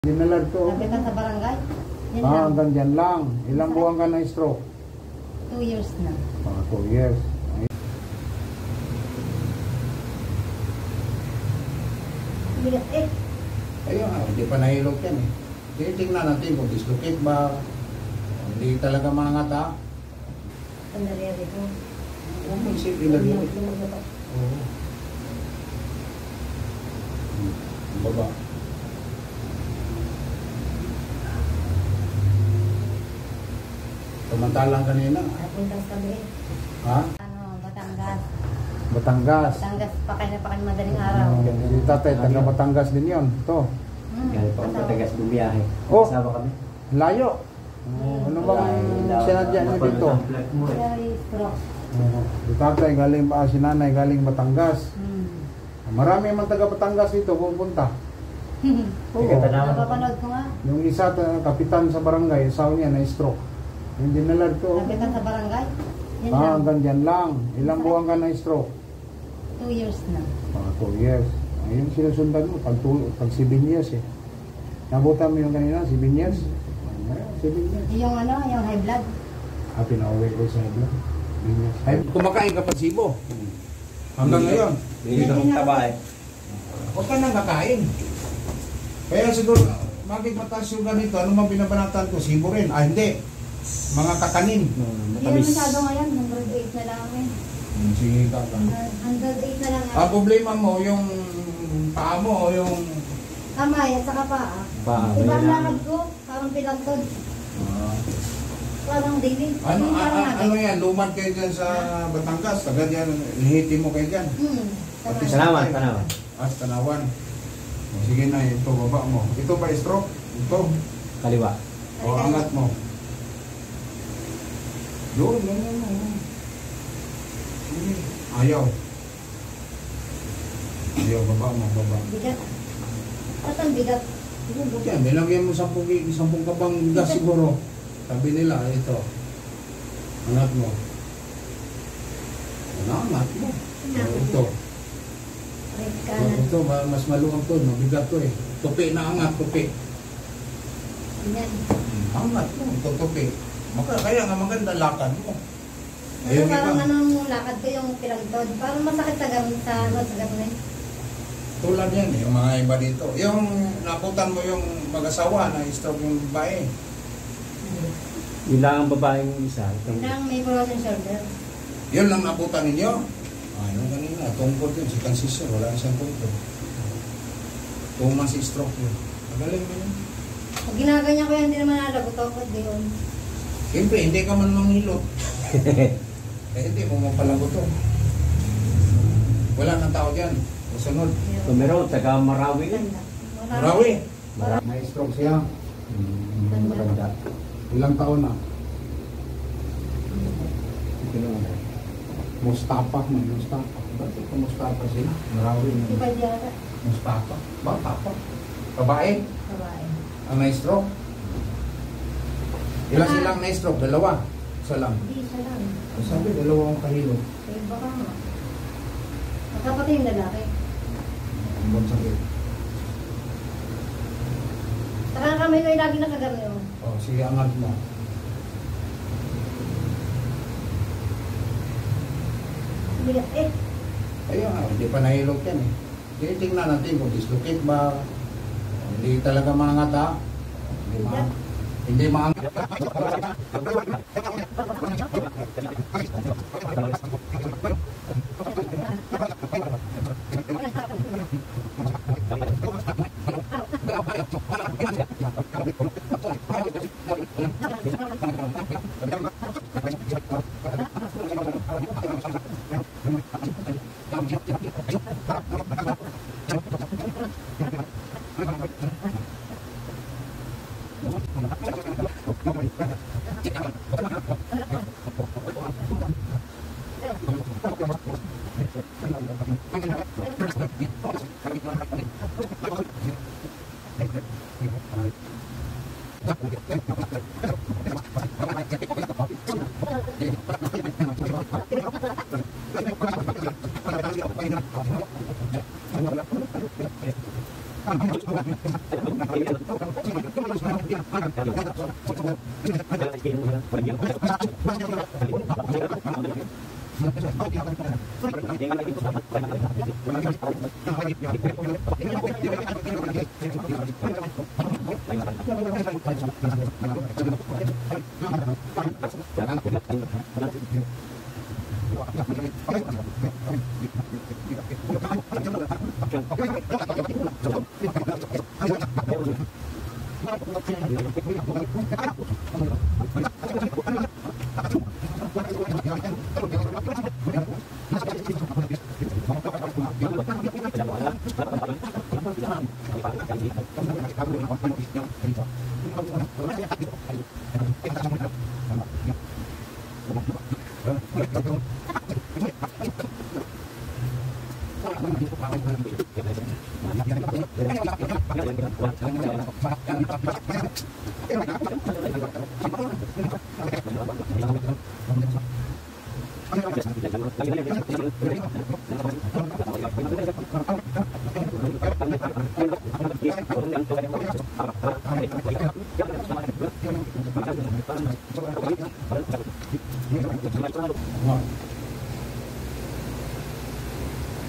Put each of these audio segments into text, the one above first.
Dinalad ko. Napitan sa barangay? Yan lang. Hanggang dyan lang. Ilang buwan ka na stroke? 2 years na. 2 years. Bigat eh. Ayun nga, hindi pa nahilot yan eh. Tinitingnan natin kung dislocate ba. Hindi talaga mangata. Sandali ko. Huwag mo isip ilagay. Oo. Baba. Samantalang kanina. Napuntas kami. Ha? Batangas. Batangas. Batangas pa kayo madaling araw. Si tatay, taga Batangas din yun. Ito. Galing pa ako Batangas bumiyahe. Oh. Kasama kami. Layo. Ano bang sinadya niyo dito? Very stroke. Si tatay galing ba, si nanay galing Batangas. Marami man taga Batangas dito pupunta. Oo. Napapanood ko nga. Yung isa, kapitan sa barangay, asawa niya na stroke. Yung dinalad ko. Napitan sa barangay? Yan lang. Hanggang dyan lang. Ilang buwan ka na stroke? 2 years na. 2 years. Ayun sinusundan mo, pag 7 years eh. Nabutan mo yung kanina, 7 years? 7 years. Yung yung high blood. Pinauwi ko sa ibla. Kumakain ka pa sibo. Hanggang ngayon. Hindi ka magtaba eh. Huwag ka nang kakain. Kaya siguro, bakit mataas yung ganito? Ano bang binabanatan ko? Sibo rin. Hindi. Mga kakanin. Hindi na masyado ngayon. 108 na lang eh. Sige ka ka. 108 na lang. Ang problema mo, yung paa mo, yung... Kamay at saka paa. Iba ang lakad ko. Parang pilantod. Parang daily. Ano yan? Lumad kayo dyan sa Batangas. Taga dyan, lihiti mo kayo dyan. Tanawan. Tanawan. Sige na, ito baba mo. Ito ba stroke? Ito. Kaliwa. O angat mo. Doon. Sige. Ayaw. Baba mo. Bigat. At ang bigat. Buti yan. Nilagyan mo 10 kabang gas siguro. Sabi nila, ito. Angat mo. Angat mo. Ito. Ito, mas maluwag to. Mabigat to eh. Tupi na angat, tupi. Angat mo. Ito tupi. Kaya nga maganda lakad mo. Parang anong lakad ko yung pilantod. Parang masakit sa gamit sa gamit. Tulad yan eh, yung mga iba dito. Yung nakutan mo yung mag-asawa na stroke yung babae. Yun lang ang babaeng isa. Lang may frozen shoulder. Yun lang nakutan ninyo? Yung kanina, tungkol yun. Si Francisco, wala siyang tungkol. Tuman si stroke yun. Magaling mo yun. Pag ginaganyan ko yan, hindi naman nalagot ako. Siyempre, hindi ka man manghilot. Hindi mo mapalagot to. Wala nang tao dyan. Sunod. Tumero, taga Marawi. Marawi? May stroke siya. Maganda. Ilang taon na? Mustafa. Bakit ko Mustafa sila? Marawi. Mustafa. Bata pa. Babae? Babae. Ang na-stroke? Ilan silang na-stroke? 2? Isa lang? Hindi, isa lang. Sabi, 2 ang kahilo. Kaya baka nga. Magkapatid yung lalaki. Ang sakit. Saka kami may lagi nakagami yun. Sige, angat mo. Bigat eh. Ayun nga, hindi pa nahilot yan eh. Tinitingnan natin kung dislocate ba. Hindi talaga mangata. Hindi maangat.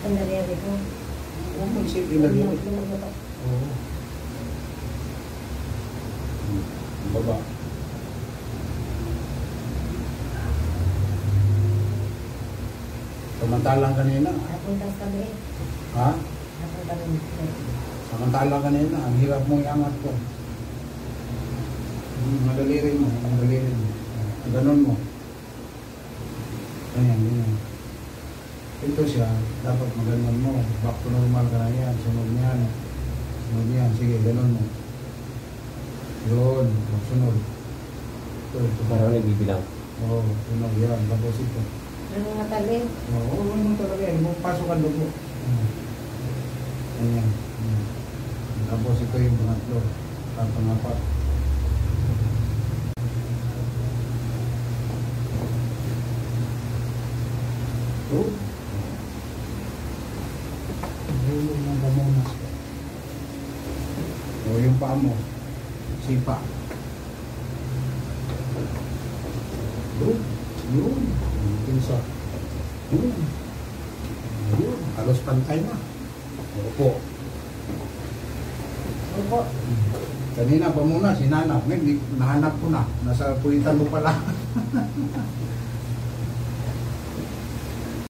Ang nangyari ko. Huwag mo isip ilagay. Oo. Baba. Samantalang kanina. Napunta sa kami. Ha? Napunta rin. Samantalang kanina. Ang hirap mong iangat ko. Madalirin mo. Madalirin mo. Ganon mo. Ganyan, ganyan. Ito siya. Dapat maganon mo. Back to normal ka na yan. Sunod niyan. Sunod niyan. Sige, ganon mo. Yun. Sunod. Ito. Parang nagbibilang. Oo. Sunod yan. Tapos ito. Ano nga talim? Oo, ano talaga yan. Pasok ang dugo. Ganyan. Tapos ito yung pangatlo. At pangapat. Ito. Dulo ng gamunas. O yung paa mo. Sipa. Yun. Yun. Pinsa. Yun. Yun. Halos pantay na. Opo. Opo. Kanina pa muna, sinanap. Ngayon, nahanap ko na. Nasa pulitan mo pala.